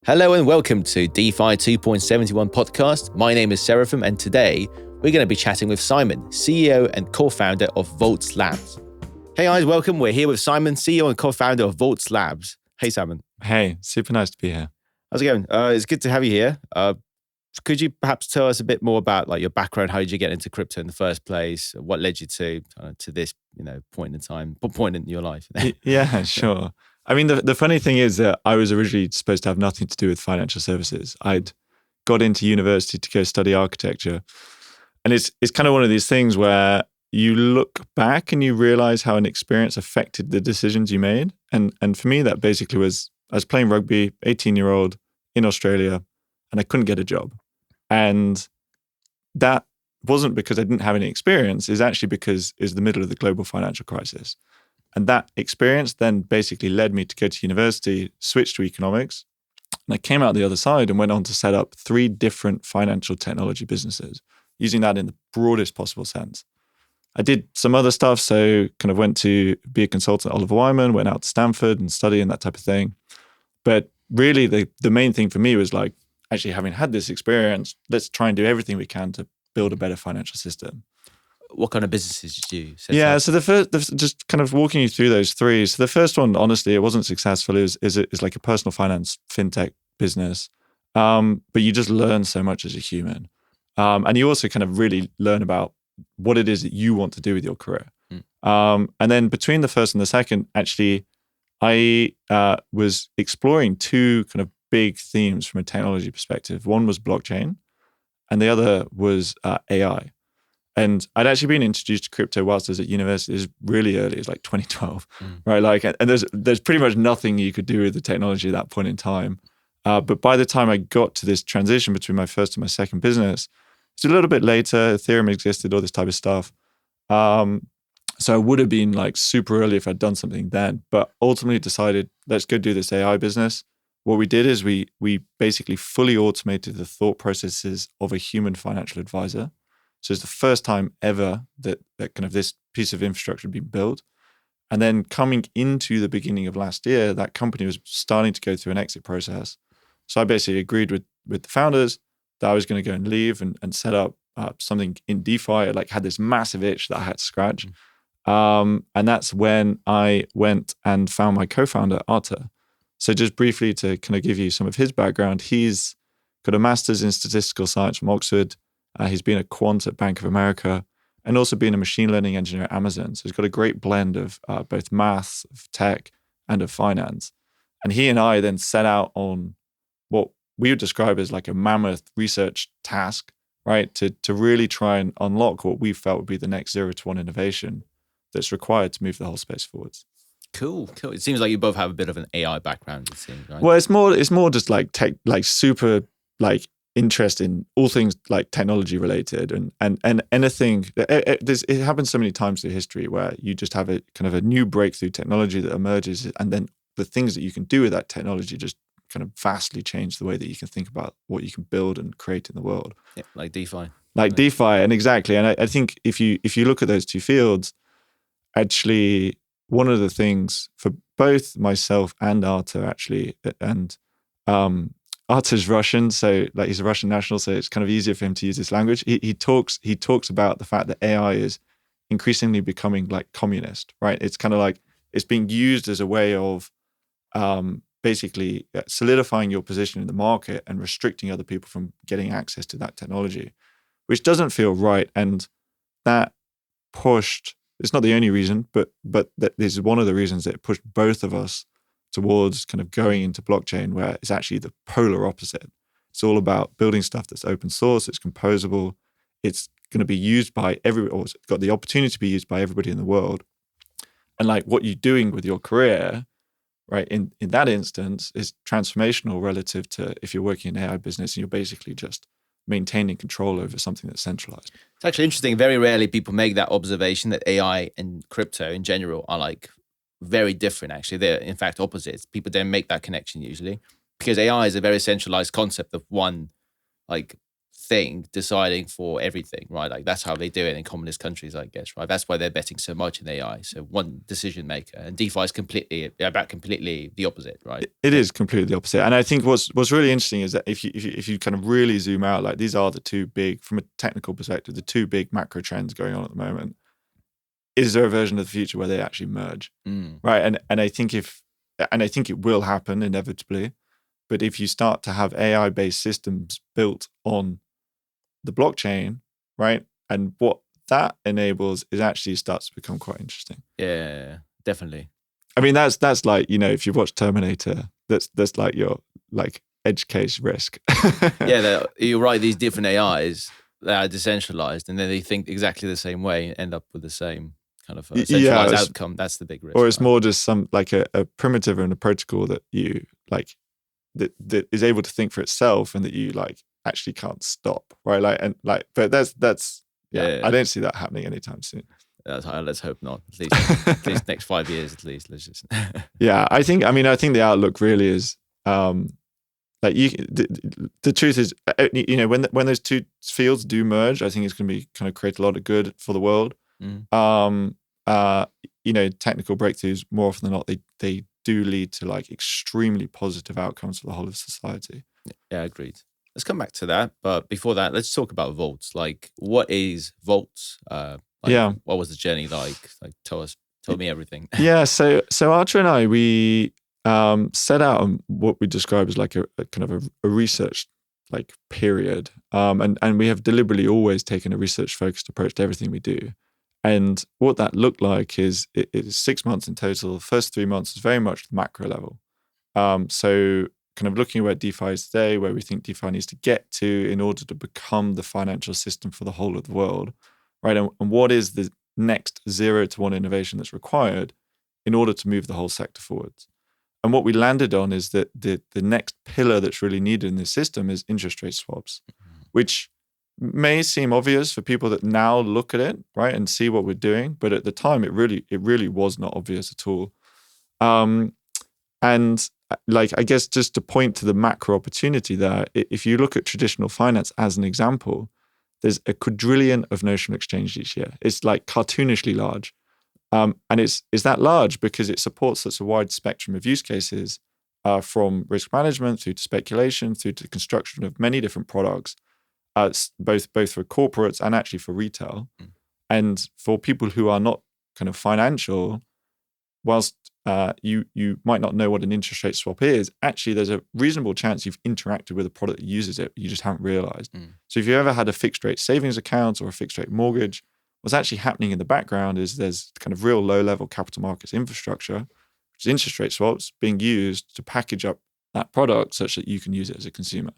Hello and welcome to DeFi 2.71 podcast. My name is Seraphim and today we're going to be chatting with Simon, CEO and co-founder of Voltz Labs. Hey guys, welcome. We're here with Simon, CEO and co-founder of Voltz Labs. Hey Simon. Hey, super nice to be here. How's it going? It's good to have you here. Could you perhaps tell us a bit more about your background? How did you get into crypto in the first place? What led you to this point in time, point in your life? Yeah, sure. I mean, the funny thing is that I was originally supposed to have nothing to do with financial services. I'd got into university to go study architecture. And it's kind of one of these things where you look back and you realize how an experience affected the decisions you made. And for me, that basically was, I was playing rugby, 18-year-old in Australia, and I couldn't get a job. And that wasn't because I didn't have any experience. It's actually because it was the middle of the global financial crisis. And that experience then basically led me to go to university, switch to economics. And I came out the other side and went on to set up 3 different financial technology businesses, using that in the broadest possible sense. I did some other stuff, so kind of went to be a consultant at Oliver Wyman, went out to Stanford and study and that type of thing. But really the main thing for me was actually having had this experience, let's try and do everything we can to build a better financial system. What kind of businesses did you set up? So just kind of walking you through those 3. So the first one, honestly, it wasn't successful. It was like a personal finance fintech business. But you just learn so much as a human. And you also kind of really learn about what it is that you want to do with your career. And then between the first and the second, actually, I was exploring 2 kind of big themes from a technology perspective. One was blockchain, and the other was AI. And I'd actually been introduced to crypto whilst I was at university. It was really early. It was like 2012, right? And there's pretty much nothing you could do with the technology at that point in time. But by the time I got to this transition between my first and my second business, it's a little bit later. Ethereum existed, all this type of stuff. So I would have been super early if I'd done something then. But ultimately decided, let's go do this AI business. What we did is we basically fully automated the thought processes of a human financial advisor. So it's the first time ever that kind of this piece of infrastructure had been built. And then coming into the beginning of last year, that company was starting to go through an exit process. So I basically agreed with the founders that I was going to go and leave and set up something in DeFi. I had this massive itch that I had to scratch. And that's when I went and found my co-founder, Arthur. So just briefly to kind of give you some of his background, he's got a master's in statistical science from Oxford. He's been a quant at Bank of America and also been a machine learning engineer at Amazon. So he's got a great blend of both maths, of tech, and of finance. And he and I then set out on what we would describe as a mammoth research task, right? To really try and unlock what we felt would be the next 0 to 1 innovation that's required to move the whole space forwards. Cool. It seems like you both have a bit of an AI background, it seems, right? Well, it's more just tech, super interest in all things technology related and anything. It happens so many times through history where you just have a kind of a new breakthrough technology that emerges, and then the things that you can do with that technology just kind of vastly change the way that you can think about what you can build and create in the world. Yeah, like DeFi. DeFi, and exactly. And I think if you look at those 2 fields, actually one of the things for both myself and Arthur actually, and Arthur's Russian, so he's a Russian national, so it's kind of easier for him to use this language. He talks about the fact that AI is increasingly becoming communist, right? It's kind of it's being used as a way of basically solidifying your position in the market and restricting other people from getting access to that technology, which doesn't feel right. And that pushed, it's not the only reason, but that is one of the reasons that it pushed both of us towards kind of going into blockchain, where it's actually the polar opposite. It's all about building stuff that's open source, it's composable, it's going to be used by or it's got the opportunity to be used by everybody in the world. And what you're doing with your career, right, in that instance is transformational relative to if you're working in an AI business and you're basically just maintaining control over something that's centralized. It's actually interesting. Very rarely people make that observation that AI and crypto in general are very different. Actually, they're in fact opposites. People don't make that connection usually because AI is a very centralized concept of one thing deciding for everything, right? Like that's how they do it in communist countries, I guess, right? That's why they're betting so much in AI. So one decision maker, and DeFi is completely the opposite, right? It is completely the opposite. And I think what's really interesting is that if you kind of really zoom out, like these are the two big, from a technical perspective, the two big macro trends going on at the moment. Is there a version of the future where they actually merge, right? And I think it will happen inevitably. But if you start to have AI-based systems built on the blockchain, right, and what that enables is actually starts to become quite interesting. Yeah, definitely. I mean, that's like, if you watch Terminator, that's like your like edge case risk. Yeah, you're right. These different AIs that are decentralized, and then they think exactly the same way and end up with the same kind of centralized outcome. That's the big risk. Or it's more just some like a primitive and a protocol that you like that is able to think for itself and that you like actually can't stop, right? But that's I don't see that happening anytime soon. Let's hope not. At least next 5 years, at least. Let's just. Yeah, I think the outlook really is like the truth is, when those two fields do merge, I think it's going to be kind of create a lot of good for the world. Technical breakthroughs, more often than not, they do lead to like extremely positive outcomes for the whole of society. Yeah, agreed. Let's come back to that, but before that, let's talk about Voltz. Like, what is Voltz? What was the journey like? Like, tell me everything. Yeah, so Archer and I, we set out on what we describe as like a kind of a research like period, and we have deliberately always taken a research focused approach to everything we do. And what that looked like is it is 6 months in total. The first 3 months is very much the macro level. So kind of looking at where DeFi is today, where we think DeFi needs to get to in order to become the financial system for the whole of the world, right? And what is the next 0 to 1 innovation that's required in order to move the whole sector forwards? And what we landed on is that the next pillar that's really needed in this system is interest rate swaps, which may seem obvious for people that now look at it, right, and see what we're doing, but at the time it really was not obvious at all. And like, I guess just to point to the macro opportunity there, if you look at traditional finance as an example, there's a quadrillion of notional exchange each year. It's like cartoonishly large. And it's that large because it supports such a wide spectrum of use cases, from risk management through to speculation, through to the construction of many different products, both for corporates and actually for retail. And for people who are not kind of financial, whilst you might not know what an interest rate swap is, actually there's a reasonable chance you've interacted with a product that uses it, but you just haven't realized. So if you ever had a fixed rate savings account or a fixed rate mortgage, what's actually happening in the background is there's kind of real low-level capital markets infrastructure, which is interest rate swaps, being used to package up that product such that you can use it as a consumer.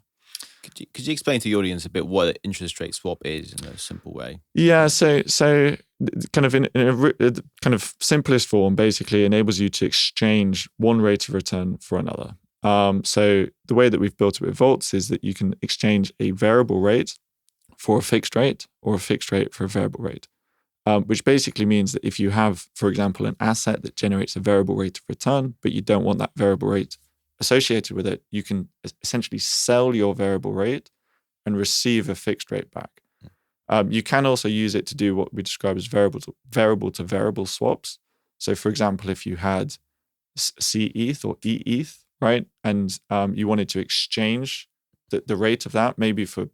Could you explain to the audience a bit what an interest rate swap is in a simple way? Yeah, so kind of in a kind of simplest form, basically enables you to exchange one rate of return for another. So the way that we've built it with Voltz is that you can exchange a variable rate for a fixed rate or a fixed rate for a variable rate. Which basically means that if you have, for example, an asset that generates a variable rate of return, but you don't want that variable rate associated with it, you can essentially sell your variable rate and receive a fixed rate back. You can also use it to do what we describe as variable to variable swaps. So, for example, if you had CETH or EETH, right, and you wanted to exchange the rate of that, maybe for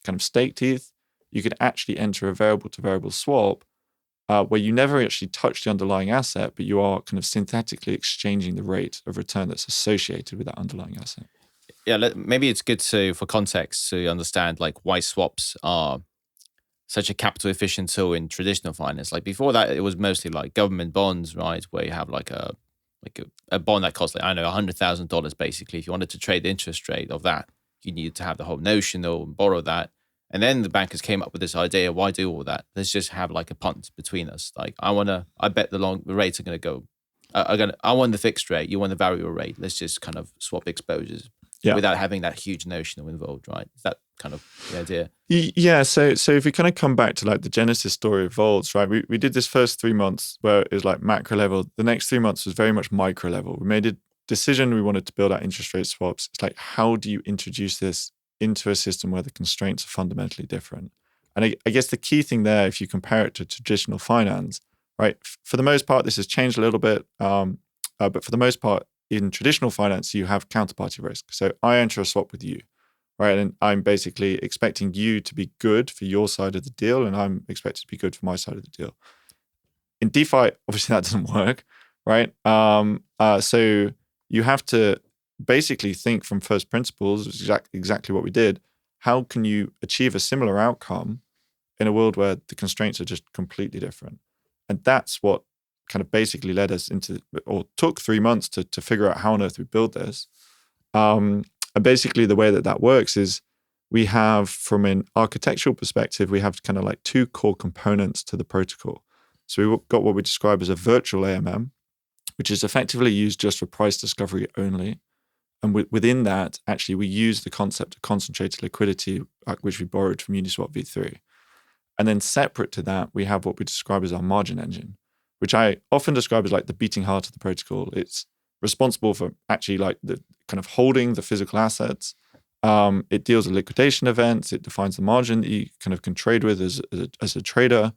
kind of staked ETH, you could actually enter a variable to variable swap where you never actually touch the underlying asset, but you are kind of synthetically exchanging the rate of return that's associated with that underlying asset. Yeah, maybe it's good for context to understand like why swaps are such a capital efficient tool in traditional finance. Like before that, it was mostly like government bonds, right, where you have like a bond that costs like, I don't know, $100,000 basically. If you wanted to trade the interest rate of that, you needed to have the whole notional and borrow that. And then the bankers came up with this idea, why do all that? Let's just have like a punt between us. Like I bet the rates are going to go, I want the fixed rate, you want the variable rate. Let's just kind of swap exposures without having that huge notional involved, right? Is that kind of the idea? Yeah, so if we kind of come back to like the genesis story of Voltz, right? We did this first 3 months where it was like macro level. The next 3 months was very much micro level. We made a decision we wanted to build out interest rate swaps. It's like, how do you introduce this into a system where the constraints are fundamentally different. And I guess the key thing there, if you compare it to traditional finance, right? For the most part, this has changed a little bit, but for the most part, in traditional finance, you have counterparty risk. So I enter a swap with you, right? And I'm basically expecting you to be good for your side of the deal, and I'm expected to be good for my side of the deal. In DeFi, obviously that doesn't work, right? So you have to basically think from first principles, exactly what we did. How can you achieve a similar outcome in a world where the constraints are just completely different? And that's what kind of basically led us into, or took 3 months to figure out how on earth we build this. And basically the way that works is we have, from an architectural perspective, we have kind of like 2 core components to the protocol. So we've got what we describe as a virtual AMM, which is effectively used just for price discovery only. And within that, actually, we use the concept of concentrated liquidity, which we borrowed from Uniswap v3. And then separate to that, we have what we describe as our margin engine, which I often describe as like the beating heart of the protocol. It's responsible for actually like the kind of holding the physical assets. It deals with liquidation events. It defines the margin that you kind of can trade with as a trader.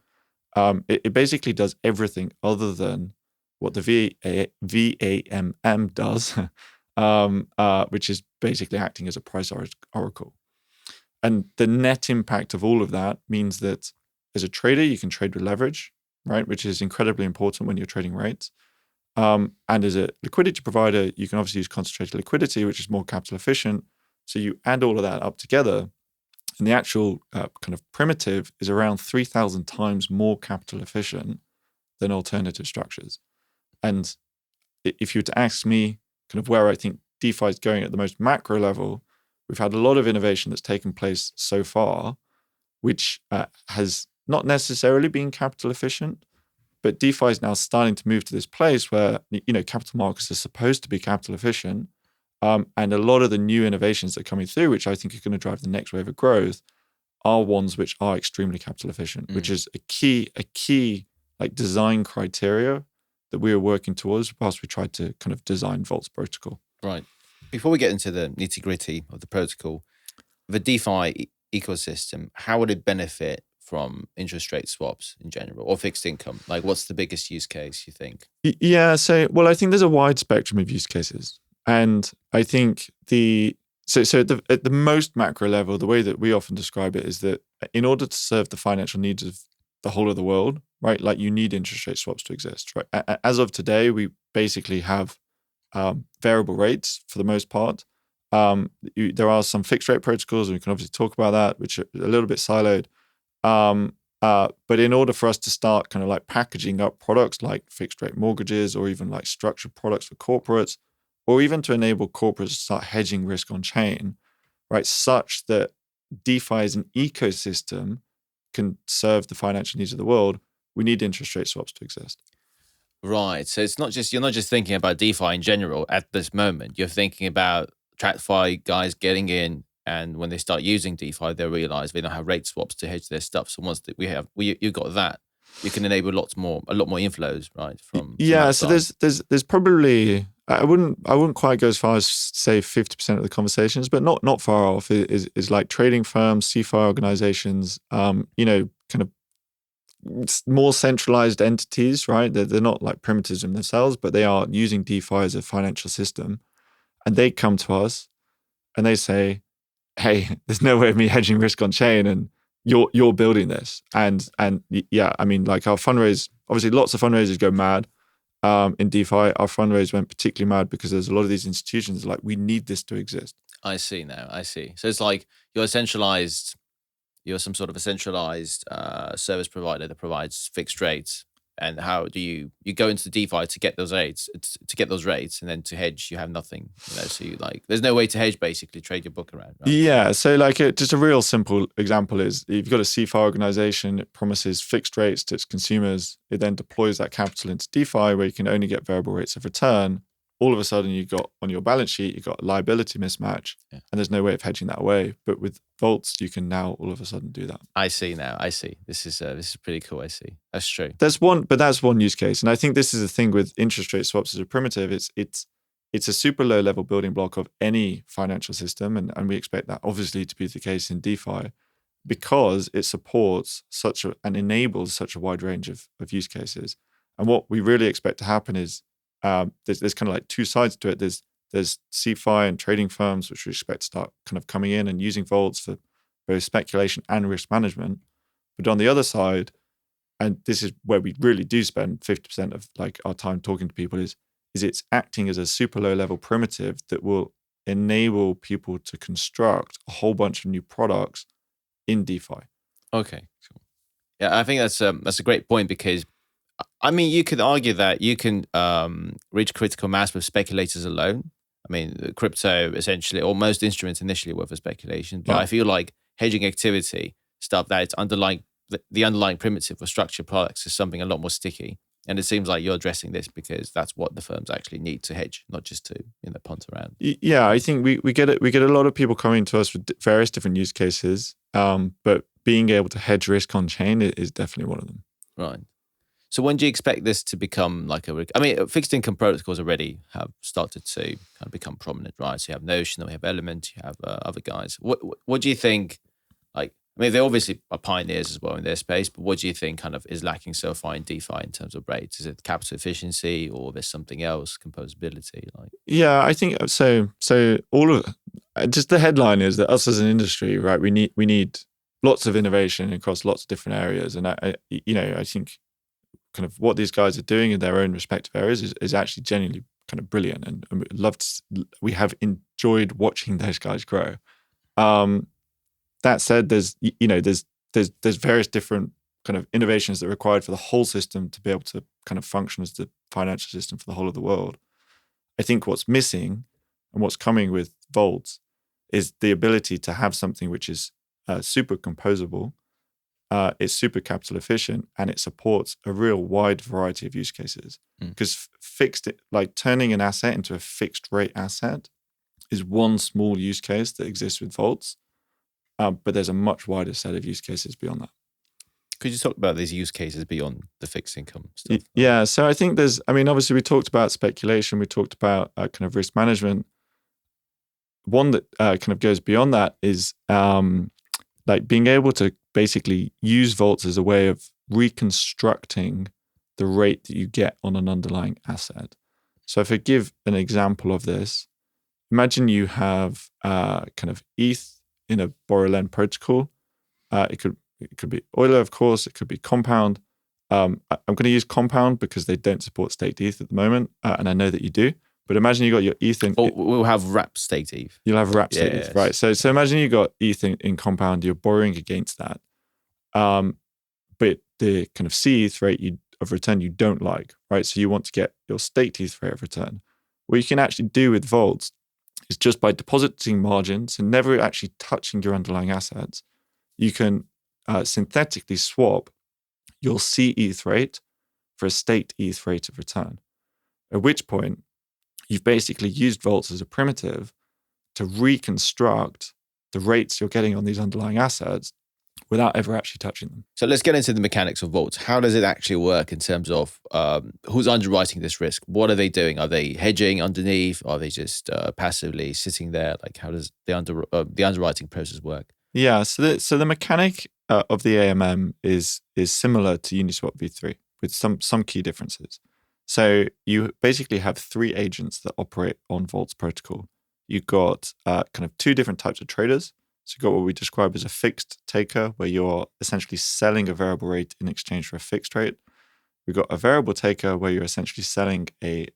It basically does everything other than what the vAMM does, which is basically acting as a price oracle. And the net impact of all of that means that as a trader, you can trade with leverage, right? Which is incredibly important when you're trading rates. And as a liquidity provider, you can obviously use concentrated liquidity, which is more capital efficient. So you add all of that up together, and the actual kind of primitive is around 3,000 times more capital efficient than alternative structures. And if you were to ask me kind of where I think DeFi is going at the most macro level, we've had a lot of innovation that's taken place so far, which has not necessarily been capital efficient, but DeFi is now starting to move to this place where, capital markets are supposed to be capital efficient. And a lot of the new innovations that are coming through, which I think are going to drive the next wave of growth, are ones which are extremely capital efficient, which is a key like design criteria that we were working towards whilst we tried to kind of design Volt's protocol. Right. Before we get into the nitty gritty of the protocol, the DeFi ecosystem, how would it benefit from interest rate swaps in general, or fixed income? Like, what's the biggest use case, you think? Yeah. So, well, I think there's a wide spectrum of use cases. And I think at the most macro level, the way that we often describe it is that in order to serve the financial needs of the whole of the world, right, like you need interest rate swaps to exist, right? As of today, we basically have variable rates for the most part. There are some fixed rate protocols, and we can obviously talk about that, which are a little bit siloed. But in order for us to start kind of like packaging up products like fixed rate mortgages, or even like structured products for corporates, or even to enable corporates to start hedging risk on chain, right, such that DeFi as an ecosystem can serve the financial needs of the world, we need interest rate swaps to exist. Right. So you're not just thinking about DeFi in general at this moment. You're thinking about TradFi guys getting in, and when they start using DeFi, they realize they don't have rate swaps to hedge their stuff. So once you got that, you can enable a lot more inflows, right? From so there's probably, I wouldn't quite go as far as say 50% of the conversations, but not far off is like trading firms, CeFi organizations, kind of more centralized entities, right? They're not like primitives in themselves, but they are using DeFi as a financial system. And they come to us and they say, hey, there's no way of me hedging risk on chain, and you're building this. And yeah, I mean, like our fundraise, obviously lots of fundraisers go mad in DeFi. Our fundraise went particularly mad because there's a lot of these institutions like, we need this to exist. I see now. I see. So it's like you're some sort of a centralized service provider that provides fixed rates. And how do you go into DeFi to get those rates, and then to hedge, you have nothing, so there's no way to hedge, basically trade your book around, right? Yeah. So like just a real simple example is you've got a CeFi organization, it promises fixed rates to its consumers. It then deploys that capital into DeFi where you can only get variable rates of return. All of a sudden you got on your balance sheet, you've got a liability mismatch, and there's no way of hedging that away. But with Voltz, you can now all of a sudden do that. I see now. I see. This is pretty cool. I see. That's true. That's one use case. And I think this is the thing with interest rate swaps as a primitive. It's it's a super low level building block of any financial system. And we expect that obviously to be the case in DeFi because it supports and enables such a wide range of use cases. And what we really expect to happen is there's kind of like two sides to it. There's CeFi and trading firms, which we expect to start kind of coming in and using Voltz for both speculation and risk management. But on the other side, and this is where we really do spend 50% of like our time talking to people, is it's acting as a super low level primitive that will enable people to construct a whole bunch of new products in DeFi. Okay, cool. Yeah, I think that's a great point because, I mean, you could argue that you can reach critical mass with speculators alone. I mean, crypto essentially, or most instruments initially were for speculation, but I feel like hedging activity, stuff that it's underlying, the underlying primitive or structured products is something a lot more sticky. And it seems like you're addressing this because that's what the firms actually need to hedge, not just to punt around. Yeah, I think we get it. We get a lot of people coming to us with various different use cases, but being able to hedge risk on chain is definitely one of them. Right. So when do you expect this to become like I mean, fixed income protocols already have started to kind of become prominent, right? So you have Notion, we have Element, you have other guys. What do you think? Like, I mean, they obviously are pioneers as well in their space, but what do you think kind of is lacking so far in DeFi in terms of rates? Is it capital efficiency or there's something else, composability? Like, yeah, I think so. So all of just the headline is that us as an industry, right? We need lots of innovation across lots of different areas, and I think kind of what these guys are doing in their own respective areas is actually genuinely kind of brilliant, and we have enjoyed watching those guys grow. That said, there's various different kind of innovations that are required for the whole system to be able to kind of function as the financial system for the whole of the world. I think what's missing and what's coming with Voltz is the ability to have something which is super composable, it's super capital efficient, and it supports a real wide variety of use cases. Because turning an asset into a fixed rate asset is one small use case that exists with Voltz. But there's a much wider set of use cases beyond that. Could you talk about these use cases beyond the fixed income stuff? Yeah, so I think obviously we talked about speculation, we talked about kind of risk management. One that kind of goes beyond that is like being able to basically use Voltz as a way of reconstructing the rate that you get on an underlying asset. So if I give an example of this, imagine you have kind of ETH in a borrow-lend protocol. It could be Euler, of course. It could be Compound. I'm going to use Compound because they don't support staked ETH at the moment, and I know that you do. But imagine you got your ETH in. We'll have wrap staked ETH. You'll have wrap staked ETH, right? So imagine you got ETH in Compound. You're borrowing against that, but the kind of CETH rate of return you don't like, right? So you want to get your staked ETH rate of return. What you can actually do with Voltz is just by depositing margins and never actually touching your underlying assets, you can synthetically swap your CETH rate for a staked ETH rate of return. At which point, you've basically used Voltz as a primitive to reconstruct the rates you're getting on these underlying assets without ever actually touching them. So let's get into the mechanics of Voltz. How does it actually work in terms of who's underwriting this risk? What are they doing? Are they hedging underneath? Are they just passively sitting there? Like, how does the underwriting process work? Yeah, so the mechanic of the AMM is similar to Uniswap v3 with some key differences. So you basically have three agents that operate on Voltz protocol. You've got kind of two different types of traders. So you've got what we describe as a fixed taker, where you're essentially selling a variable rate in exchange for a fixed rate. We've got a variable taker, where you're essentially selling a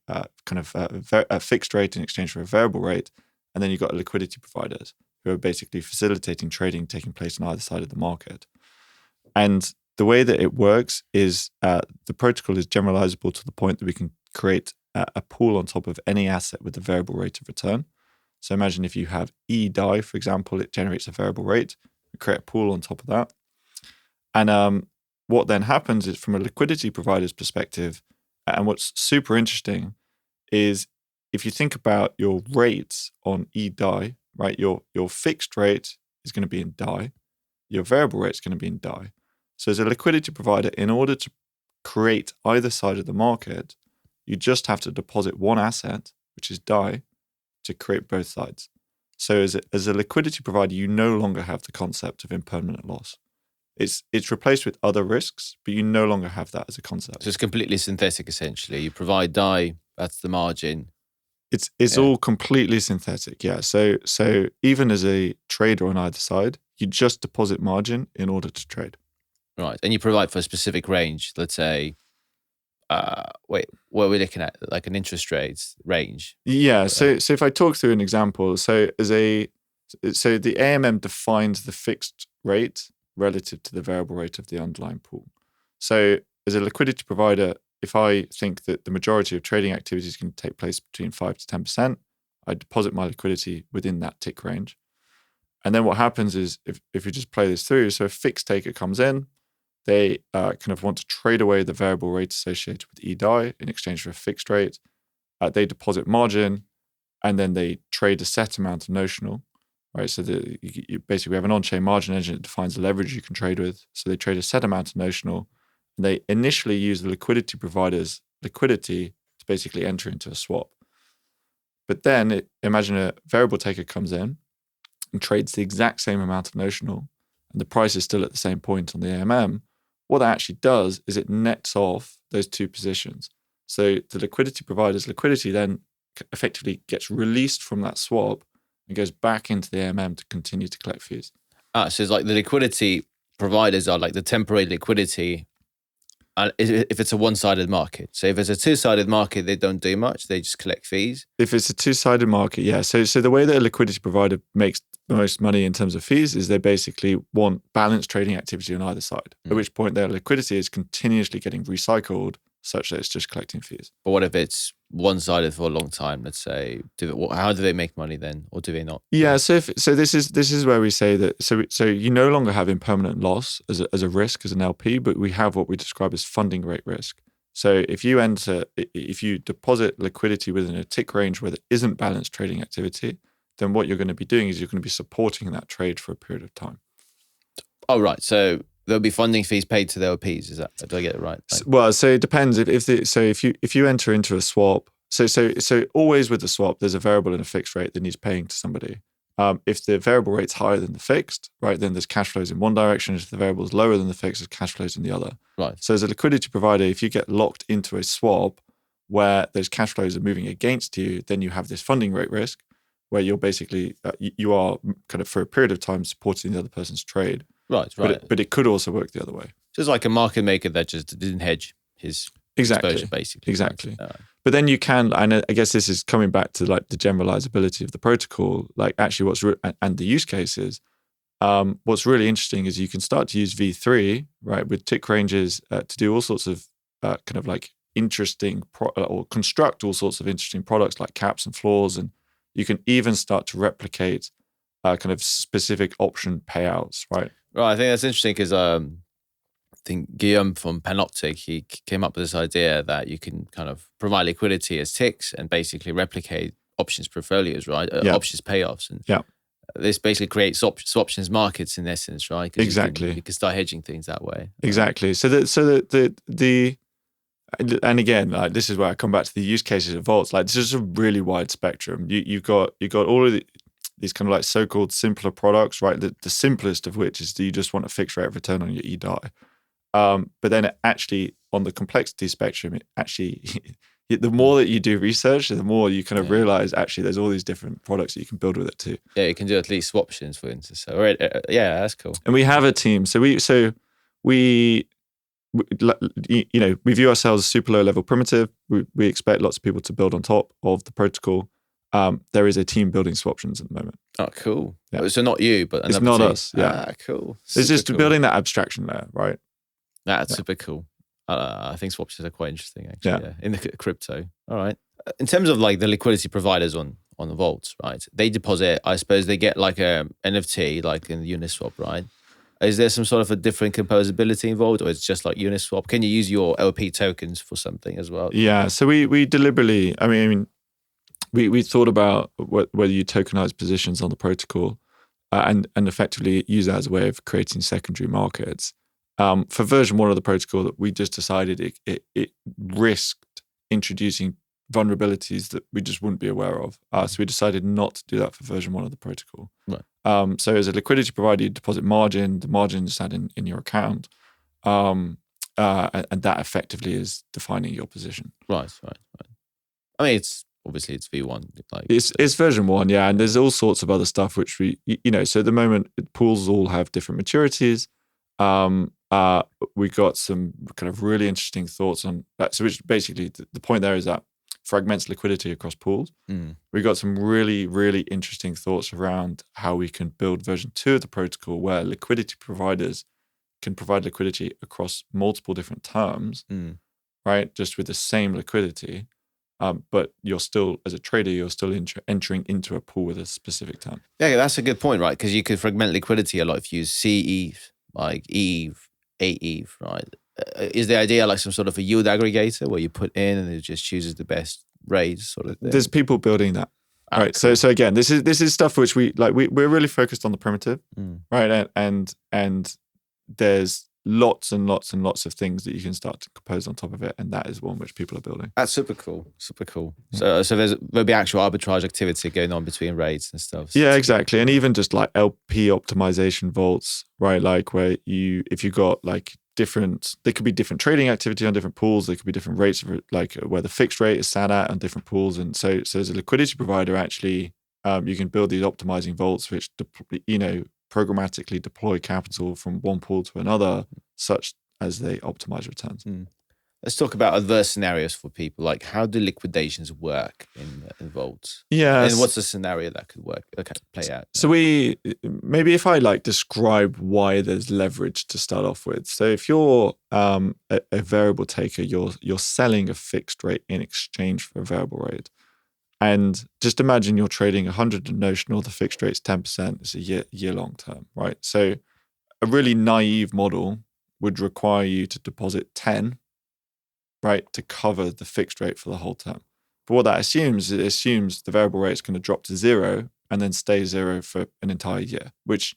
fixed rate in exchange for a variable rate. And then you've got liquidity providers, who are basically facilitating trading taking place on either side of the market. And the way that it works is the protocol is generalizable to the point that we can create a pool on top of any asset with a variable rate of return. So imagine if you have DAI, for example, it generates a variable rate. We create a pool on top of that. And what then happens is, from a liquidity provider's perspective, and what's super interesting is if you think about your rates on DAI, right, your fixed rate is going to be in DAI, your variable rate is going to be in DAI. So as a liquidity provider, in order to create either side of the market, you just have to deposit one asset which is DAI, to create both sides. So as a liquidity provider, you no longer have the concept of impermanent loss. It's replaced with other risks, but you no longer have that as a concept. So it's completely synthetic, essentially. You provide DAI, that's the margin. It's all completely synthetic, yeah. So even as a trader on either side, you just deposit margin in order to trade. Right. And you provide for a specific range, let's say, what are we looking at? Like an interest rate range? Yeah. So if I talk through an example, so the vAMM defines the fixed rate relative to the variable rate of the underlying pool. So as a liquidity provider, if I think that the majority of trading activities can take place between 5 to 10%, I deposit my liquidity within that tick range. And then what happens is if you just play this through, so a fixed taker comes in, they kind of want to trade away the variable rate associated with eDAI in exchange for a fixed rate. They deposit margin, and then they trade a set amount of notional, right? So basically we have an on-chain margin engine that defines the leverage you can trade with. So they trade a set amount of notional, and they initially use the liquidity provider's liquidity to basically enter into a swap. But then imagine a variable taker comes in and trades the exact same amount of notional, and the price is still at the same point on the vAMM. What that actually does is it nets off those two positions. So the liquidity provider's liquidity then effectively gets released from that swap and goes back into the vAMM to continue to collect fees. So it's like the liquidity providers are like the temporary liquidity if it's a one-sided market. So if it's a two-sided market, they don't do much. They just collect fees. If it's a two-sided market, yeah. So the way that a liquidity provider makes the most money in terms of fees is they basically want balanced trading activity on either side, at which point their liquidity is continuously getting recycled such that it's just collecting fees. But what if it's one-sided for a long time, let's say? How do they make money then, or do they not? Yeah, so this is where we say that so you no longer have impermanent loss as a risk as an LP, but we have what we describe as funding rate risk. So if you deposit liquidity within a tick range where there isn't balanced trading activity, then what you're going to be doing is you're going to be supporting that trade for a period of time. Oh, right. So there'll be funding fees paid to the LPs. Is that? Do I get it right? Well, so it depends. If you enter into a swap, so always with the swap, there's a variable and a fixed rate that needs paying to somebody. If the variable rate's higher than the fixed, right, then there's cash flows in one direction. If the variable is lower than the fixed, there's cash flows in the other. Right. So as a liquidity provider, if you get locked into a swap where those cash flows are moving against you, then you have this funding rate risk where you're basically you are kind of for a period of time supporting the other person's trade. Right. But it could also work the other way. Just like a market maker that just didn't hedge his exposure, basically. Exactly. But then you can, and I guess this is coming back to like the generalizability of the protocol, like actually and the use cases. What's really interesting is you can start to use V3, right, with tick ranges to do all sorts of kind of like interesting or construct all sorts of interesting products like caps and floors, and you can even start to replicate kind of specific option payouts, right? Right. I think that's interesting because I think Guillaume from Panoptic, he came up with this idea that you can kind of provide liquidity as ticks and basically replicate options portfolios, right? Options payoffs. And this basically creates swaptions markets in essence, right? Exactly. You can start hedging things that way. Exactly. So the and again, like this is where I come back to the use cases of Voltz. Like this is a really wide spectrum. You've got all of these kind of like so-called simpler products, right? The simplest of which is you just want a fixed rate of return on your eDAI. But then actually on the complexity spectrum, it actually the more that you do research, the more you kind of realize actually there's all these different products that you can build with it too. Yeah, you can do at least swaptions, for instance. So that's cool. And we have a team. So we view ourselves as super low level primitive. We expect lots of people to build on top of the protocol. There is a team building swaptions at the moment. Oh, cool. Yeah. So not you, but it's not team. us. Yeah. Cool. It's just cool. Building that abstraction layer, right? That's super cool. I think swaptions are quite interesting, actually. Yeah. In the crypto. All right. In terms of like the liquidity providers on the Voltz, right? They deposit. I suppose they get like a NFT, like in Uniswap, right? Is there some sort of a different composability involved, or it's just like Uniswap? Can you use your LP tokens for something as well? Yeah. So we deliberately. I mean. We thought about whether you tokenize positions on the protocol and effectively use that as a way of creating secondary markets. For version 1 of the protocol, that we just decided it risked introducing vulnerabilities that we just wouldn't be aware of. So we decided not to do that for version 1 of the protocol. Right. So as a liquidity provider, you deposit margin. The margin is sat in your account. And that effectively is defining your position. Right. I mean, it's V1. It's version 1, yeah. And there's all sorts of other stuff which so at the moment, pools all have different maturities. We got some kind of really interesting thoughts on that. So which basically the point there is that fragments liquidity across pools. We got some really, really interesting thoughts around how we can build version 2 of the protocol where liquidity providers can provide liquidity across multiple different terms, right? Just with the same liquidity. But you're still, as a trader, you're still entering into a pool with a specific term. Yeah, that's a good point, right? Because you could fragment liquidity a lot if you use CETH, like ETH, AETH, right? Is the idea like some sort of a yield aggregator where you put in and it just chooses the best rates sort of thing? There's people building that. Right. Cool. So again, this is stuff which we're really focused on the primitive, right? And there's lots and lots and lots of things that you can start to compose on top of it, and that is one which people are building. That's super cool. So there'll be actual arbitrage activity going on between rates and stuff. Yeah, exactly. And even just like LP optimization vaults, right? Like where if you got like there could be different trading activity on different pools. There could be different rates, like where the fixed rate is sat at on different pools. And so as a liquidity provider, actually, you can build these optimizing vaults, which programmatically deploy capital from one pool to another, such as they optimize returns. Let's talk about adverse scenarios for people. Like, how do liquidations work in Voltz? Yeah. And what's the scenario that could work? Okay, play out. So maybe if I describe why there's leverage to start off with. So if you're a variable taker, you're selling a fixed rate in exchange for a variable rate. And just imagine you're trading 100 notional, the fixed rate's 10%, it's a year long term, right? So a really naive model would require you to deposit 10, right, to cover the fixed rate for the whole term. But what that assumes, the variable rate is going to drop to 0 and then stay 0 for an entire year, which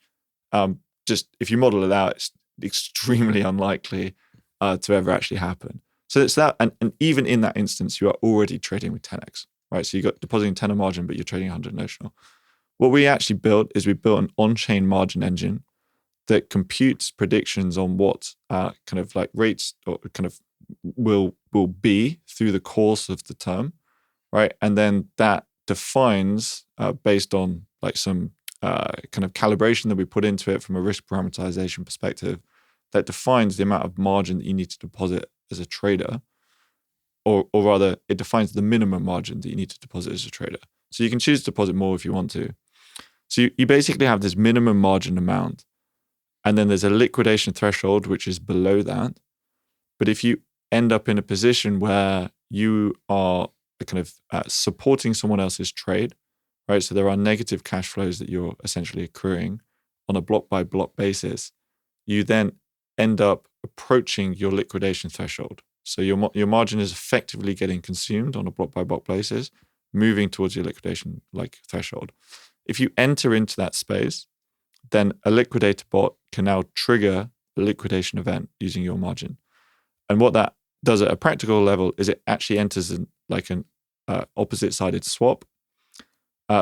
just if you model it out, it's extremely unlikely to ever actually happen. So it's that, and even in that instance, you are already trading with 10x. Right, so you got depositing 10 margin, but you're trading 100 notional. What we actually built is we built an on-chain margin engine that computes predictions on what kind of like rates or kind of will be through the course of the term, right? And then that defines based on like some kind of calibration that we put into it from a risk parameterization perspective, that defines the amount of margin that you need to deposit as a trader. Or rather, it defines the minimum margin that you need to deposit as a trader. So you can choose to deposit more if you want to. So you basically have this minimum margin amount, and then there's a liquidation threshold, which is below that. But if you end up in a position where you are kind of supporting someone else's trade, right? So there are negative cash flows that you're essentially accruing on a block by block basis, you then end up approaching your liquidation threshold. So your margin is effectively getting consumed on a block by block basis, moving towards your liquidation threshold. If you enter into that space, then a liquidator bot can now trigger a liquidation event using your margin. And what that does at a practical level is it actually enters an opposite-sided swap,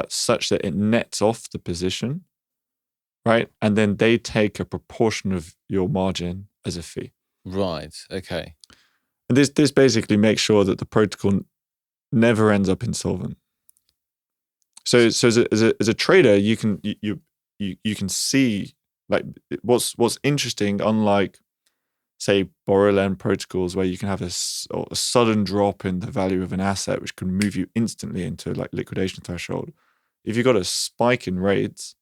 such that it nets off the position, right? And then they take a proportion of your margin as a fee. Right. Okay. And this basically makes sure that the protocol never ends up insolvent. So as a trader, you can see like what's interesting, unlike say borrow lend protocols where you can have a sudden drop in the value of an asset, which can move you instantly into like liquidation threshold. If you've got a spike in rates,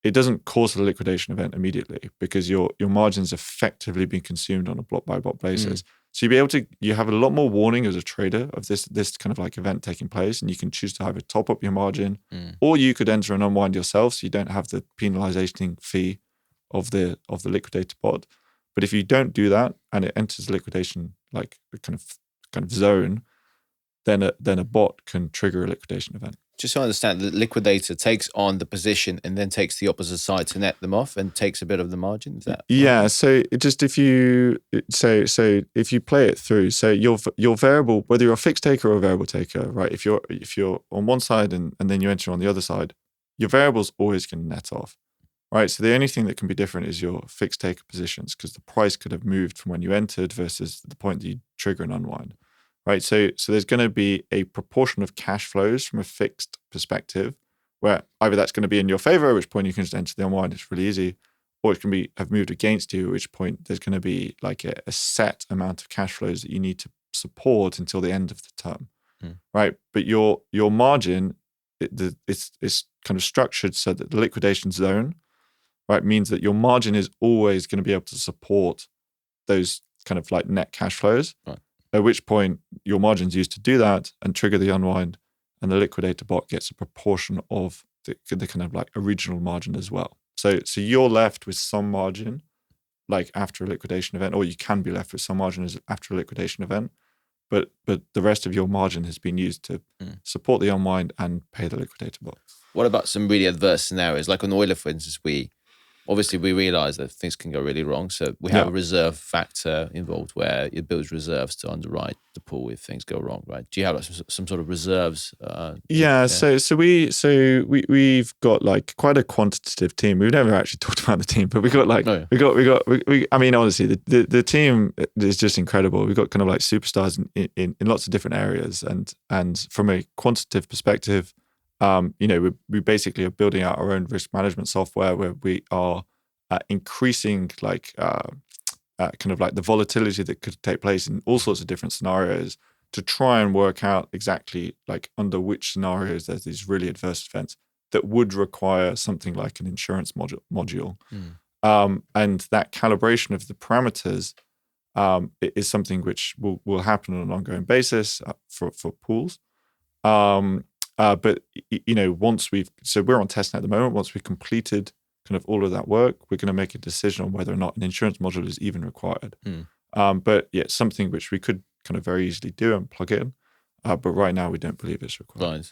it doesn't cause a liquidation event immediately because your margin's effectively being consumed on a block by block basis. So you have a lot more warning as a trader of this kind of like event taking place, and you can choose to either top up your margin or you could enter and unwind yourself, so you don't have the penalization fee of the liquidator bot. But if you don't do that and it enters liquidation like kind of zone, then a bot can trigger a liquidation event. Just so I understand, the liquidator takes on the position and then takes the opposite side to net them off and takes a bit of the margin. Is that Yeah. right? So if you play it through, so your variable, whether you're a fixed taker or a variable taker, right? If you're on one side and then you enter on the other side, your variable's always going to net off, right? So the only thing that can be different is your fixed taker positions, because the price could have moved from when you entered versus the point that you trigger an unwind, right? So there's going to be a proportion of cash flows from a fixed perspective, where either that's going to be in your favor, at which point you can just enter the unwind, it's really easy, or it can have moved against you, at which point there's going to be like a set amount of cash flows that you need to support until the end of the term, right? But your margin, it's kind of structured so that the liquidation zone, right, means that your margin is always going to be able to support those kind of like net cash flows, Right. At which point your margin's used to do that and trigger the unwind, and the liquidator bot gets a proportion of the kind of like original margin as well. So you're left with some margin, like after a liquidation event, or you can be left with some margin after a liquidation event, but the rest of your margin has been used to support the unwind and pay the liquidator bot. What about some really adverse scenarios? Like on Euler, for instance, we realize that things can go really wrong. So we have a reserve factor involved where it builds reserves to underwrite the pool if things go wrong, right? Do you have like some sort of reserves? So we've got like quite a quantitative team. We've never actually talked about the team, but we got like I mean, honestly, the team is just incredible. We've got kind of like superstars in lots of different areas, and from a quantitative perspective, we basically are building out our own risk management software where we are increasing like kind of like the volatility that could take place in all sorts of different scenarios to try and work out exactly like under which scenarios there's these really adverse events that would require something like an insurance module. And that calibration of the parameters is something which will happen on an ongoing basis for pools. But once we're on testnet at the moment. Once we've completed kind of all of that work, we're going to make a decision on whether or not an insurance module is even required. But yeah, it's something which we could kind of very easily do and plug in. But right now we don't believe it's required. Right.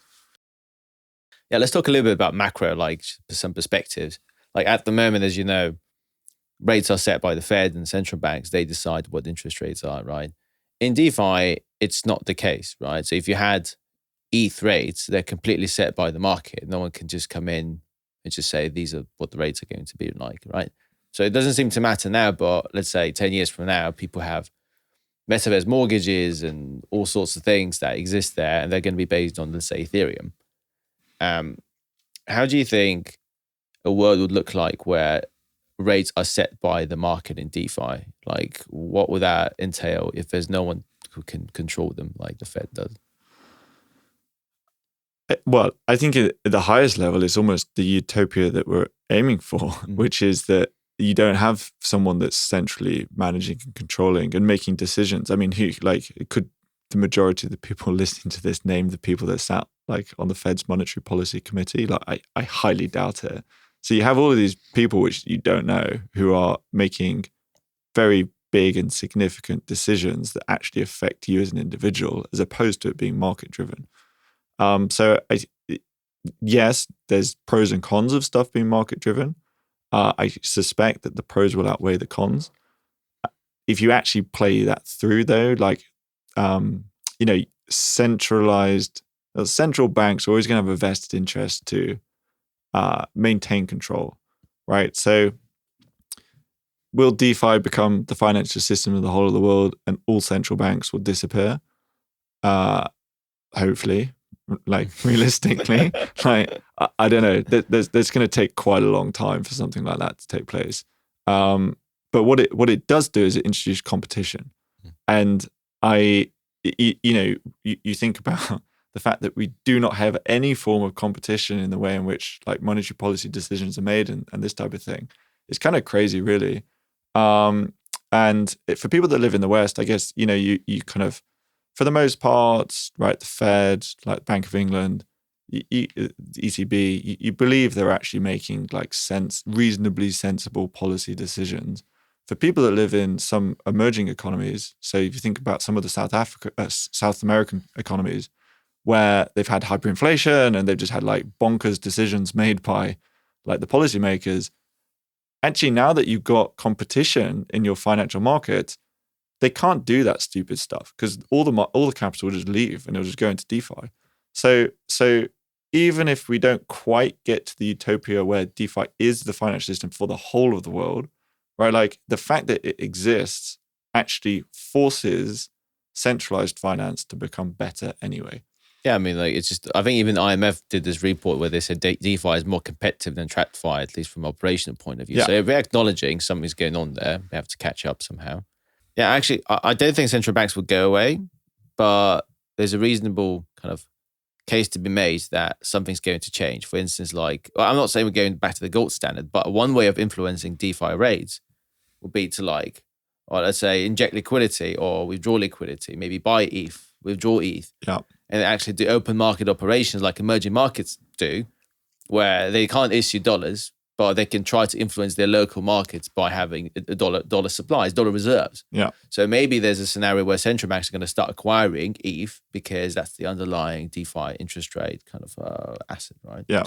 Yeah, let's talk a little bit about macro, like some perspectives. Like at the moment, as you know, rates are set by the Fed and central banks. They decide what interest rates are, right? In DeFi, it's not the case, right? So if you had ETH rates, they're completely set by the market. No one can just come in and just say, these are what the rates are going to be like, right? So it doesn't seem to matter now, but let's say 10 years from now, people have metaverse mortgages and all sorts of things that exist there, and they're going to be based on, let's say, Ethereum. How do you think a world would look like where rates are set by the market in DeFi? Like, what would that entail if there's no one who can control them like the Fed does? Well, I think at the highest level, it's almost the utopia that we're aiming for, which is that you don't have someone that's centrally managing and controlling and making decisions. I mean, could the majority of the people listening to this name the people that sat like on the Fed's monetary policy committee? Like, I highly doubt it. So you have all of these people which you don't know who are making very big and significant decisions that actually affect you as an individual, as opposed to it being market driven. Yes, there's pros and cons of stuff being market driven. I suspect that the pros will outweigh the cons. If you actually play that through, though, like, central banks are always going to have a vested interest to maintain control, right? So will DeFi become the financial system of the whole of the world and all central banks will disappear? Hopefully. Like realistically, like I don't know. There's going to take quite a long time for something like that to take place. But what it does do is it introduces competition, and you think about the fact that we do not have any form of competition in the way in which like monetary policy decisions are made and this type of thing. It's kind of crazy, really. And for people that live in the West, I guess you kind of, for the most part, right, the Fed, like Bank of England, the ECB, you believe they're actually making like reasonably sensible policy decisions. For people that live in some emerging economies, so if you think about some of the South American economies, where they've had hyperinflation and they've just had like bonkers decisions made by like the policymakers. Actually, now that you've got competition in your financial market, they can't do that stupid stuff because all the capital will just leave and it'll just go into DeFi. So even if we don't quite get to the utopia where DeFi is the financial system for the whole of the world, right? Like the fact that it exists actually forces centralized finance to become better anyway. Yeah, I mean, like it's just, I think even IMF did this report where they said DeFi is more competitive than TradFi, at least from an operational point of view. Yeah. So if we're acknowledging something's going on there, we have to catch up somehow. Yeah, actually, I don't think central banks will go away, but there's a reasonable kind of case to be made that something's going to change. For instance, like, well, I'm not saying we're going back to the gold standard, but one way of influencing DeFi rates will be to like, or let's say inject liquidity or withdraw liquidity, maybe buy ETH, withdraw ETH, and actually do open market operations like emerging markets do, where they can't issue dollars, but they can try to influence their local markets by having a dollar supplies, dollar reserves. Yeah. So maybe there's a scenario where central banks are going to start acquiring ETH because that's the underlying DeFi interest rate kind of asset, right? Yeah.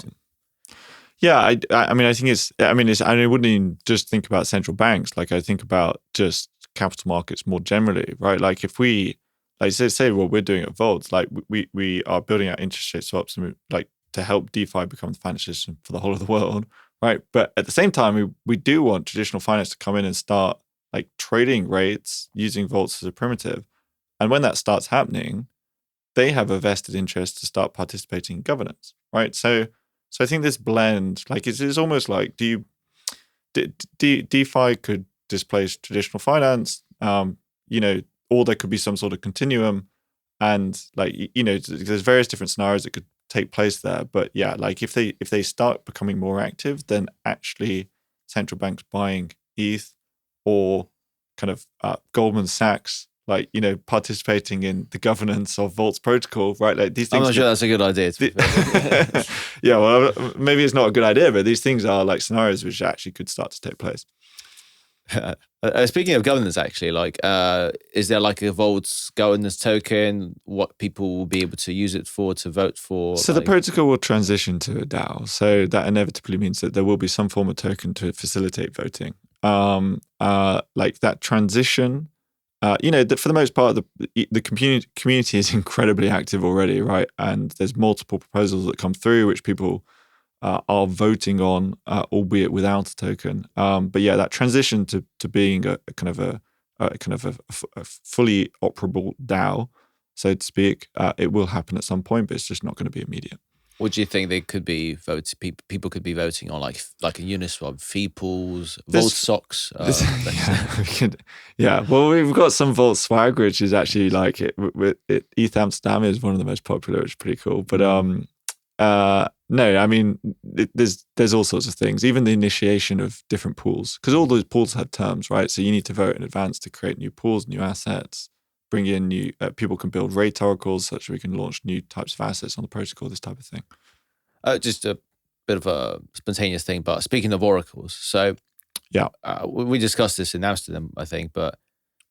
Yeah, I mean, I think I wouldn't even just think about central banks. Like I think about just capital markets more generally, right? Like if we, like say what we're doing at Voltz, like we are building out interest rate swaps and like to help DeFi become the financial system for the whole of the world, right? But at the same time, we do want traditional finance to come in and start like trading rates using Voltz as a primitive. And when that starts happening, they have a vested interest to start participating in governance, right? So I think this blend, like it's almost like DeFi could displace traditional finance, or there could be some sort of continuum, and like there's various different scenarios that could take place there. But yeah, like if they start becoming more active, then actually central banks buying ETH or kind of Goldman Sachs, like participating in the governance of Voltz protocol, right? Like these things. I'm not sure that's a good idea. Yeah, well, maybe it's not a good idea, but these things are like scenarios which actually could start to take place. Speaking of governance, actually, like, is there like a Voltz governance token? What people will be able to use it for, to vote for? So the protocol will transition to a DAO. So that inevitably means that there will be some form of token to facilitate voting. Like that transition. For the most part, the community is incredibly active already, right? And there's multiple proposals that come through which people are voting on, albeit without a token. But yeah, that transition to being a fully operable DAO, so to speak, it will happen at some point, but it's just not going to be immediate. What do you think they could be voting? People could be voting on like a Uniswap, fee pools, Voltz socks. Well, we've got some Voltz swag, which is actually like ETH Amsterdam is one of the most popular, which is pretty cool. But no, I mean there's all sorts of things. Even the initiation of different pools, because all those pools have terms, right? So you need to vote in advance to create new pools, new assets. Bring in new people can build rate oracles such that we can launch new types of assets on the protocol, this type of thing. Just a bit of a spontaneous thing, but speaking of oracles, so yeah, we discussed this in Amsterdam, I think, but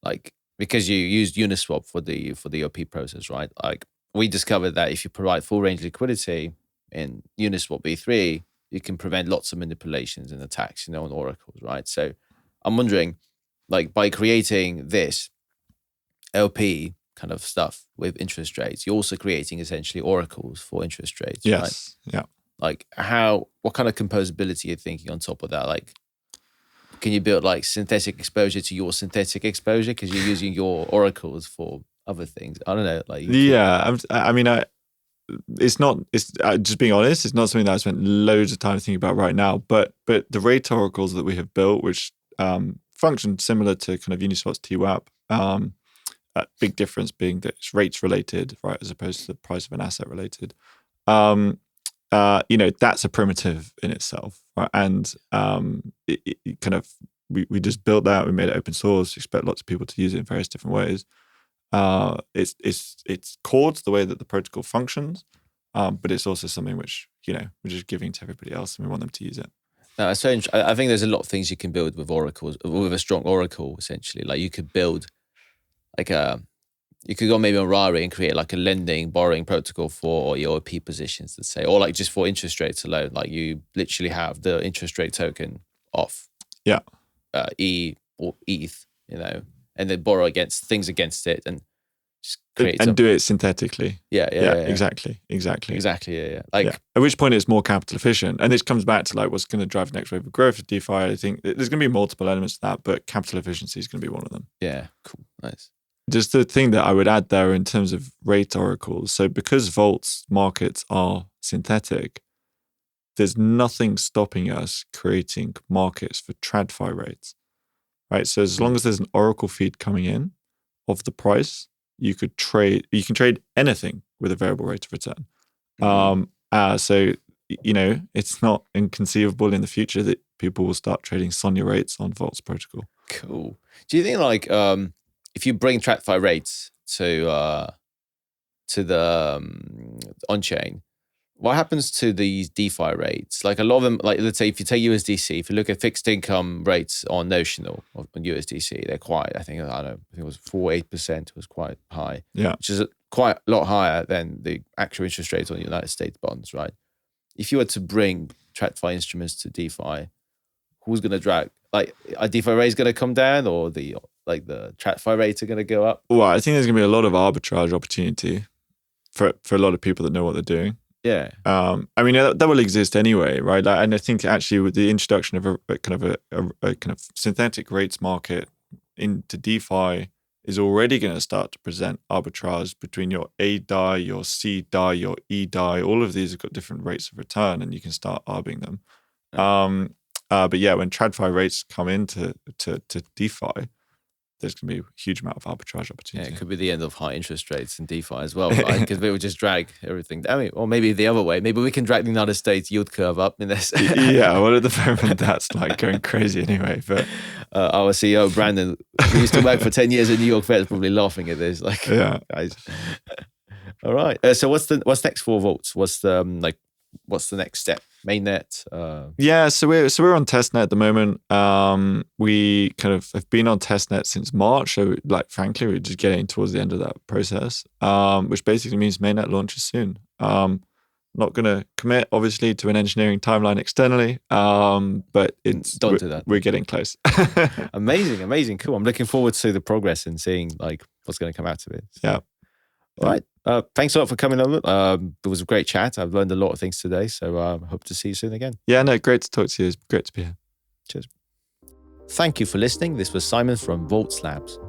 like because you used Uniswap for the OP process, right? Like we discovered that if you provide full range liquidity in Uniswap V3, you can prevent lots of manipulations and attacks, on oracles, right? So I'm wondering, like by creating this LP kind of stuff with interest rates, you're also creating essentially oracles for interest rates. Yes. Right? Yeah. Like what kind of composability are you thinking on top of that? Like, can you build like synthetic exposure to your synthetic exposure because you're using your oracles for other things? I don't know. Like, it's just being honest, it's not something that I spent loads of time thinking about right now, but the rate oracles that we have built, which function similar to kind of Uniswap's TWAP, big difference being that it's rates related, right, as opposed to the price of an asset related. That's a primitive in itself, right? And it kind of we just built that. We made it open source. Expect lots of people to use it in various different ways. It's core to the way that the protocol functions, but it's also something which we're just giving to everybody else, and we want them to use it. No, I think there's a lot of things you can build with oracles, with a strong oracle. Essentially, like you could build like You could go maybe on Rari and create like a lending, borrowing protocol for your P positions, let's say, or like just for interest rates alone. Like you literally have the interest rate token off, Yeah. E or ETH, and then borrow against it and just create and do it synthetically. Yeah. Exactly. Yeah. Like at which point it's more capital efficient, and this comes back to like what's going to drive the next wave of growth of DeFi. I think there's going to be multiple elements to that, but capital efficiency is going to be one of them. Yeah, cool, nice. Just the thing that I would add there in terms of rate oracles. So because Voltz markets are synthetic, there's nothing stopping us creating markets for TradFi rates, right? So as long as there's an oracle feed coming in of the price, you can trade anything with a variable rate of return. So, it's not inconceivable in the future that people will start trading Sonia rates on Voltz protocol. Cool. Do you think like, if you bring TradFi rates to the on-chain, what happens to these DeFi rates? Like a lot of them, like let's say if you take USDC, if you look at fixed income rates on notional on USDC, they're quite, I think it was 8% was quite high. Yeah. Which is quite a lot higher than the actual interest rates on the United States bonds, right? If you were to bring TradFi instruments to DeFi, who's going to drag? Like, are DeFi rates going to come down, or the TradFi rates are going to go up? Well, I think there's going to be a lot of arbitrage opportunity for a lot of people that know what they're doing. Yeah. I mean, that will exist anyway, right? And I think actually with the introduction of a kind of synthetic rates market into DeFi is already going to start to present arbitrage between your A DAI, your C DAI, your E DAI. All of these have got different rates of return, and you can start arbing them. But yeah, when TradFi rates come into DeFi, there's going to be a huge amount of arbitrage opportunity. Yeah, it could be the end of high interest rates in DeFi as well, right? Because it would just drag everything. I mean, or maybe the other way. Maybe we can drag the United States yield curve up in this. Yeah, well, at the moment, that's like going crazy anyway. But our CEO, Brandon, who used to work for 10 years in New York Fed, is probably laughing at this. Like, yeah. Guys. All right. So what's next for Voltz? What's the next step? Mainnet? Yeah, so we're on testnet at the moment. We kind of have been on testnet since March. So like, frankly, we're just getting towards the end of that process, which basically means mainnet launches soon. Not going to commit, obviously, to an engineering timeline externally, but don't do that. We're getting close. Amazing, cool. I'm looking forward to the progress and seeing like what's going to come out of it. Yeah. All right. Thanks a lot for coming on. It was a great chat. I've learned a lot of things today, so hope to see you soon again. Yeah, no, great to talk to you. It's great to be here. Cheers. Thank you for listening. This was Simon from Voltz Labs.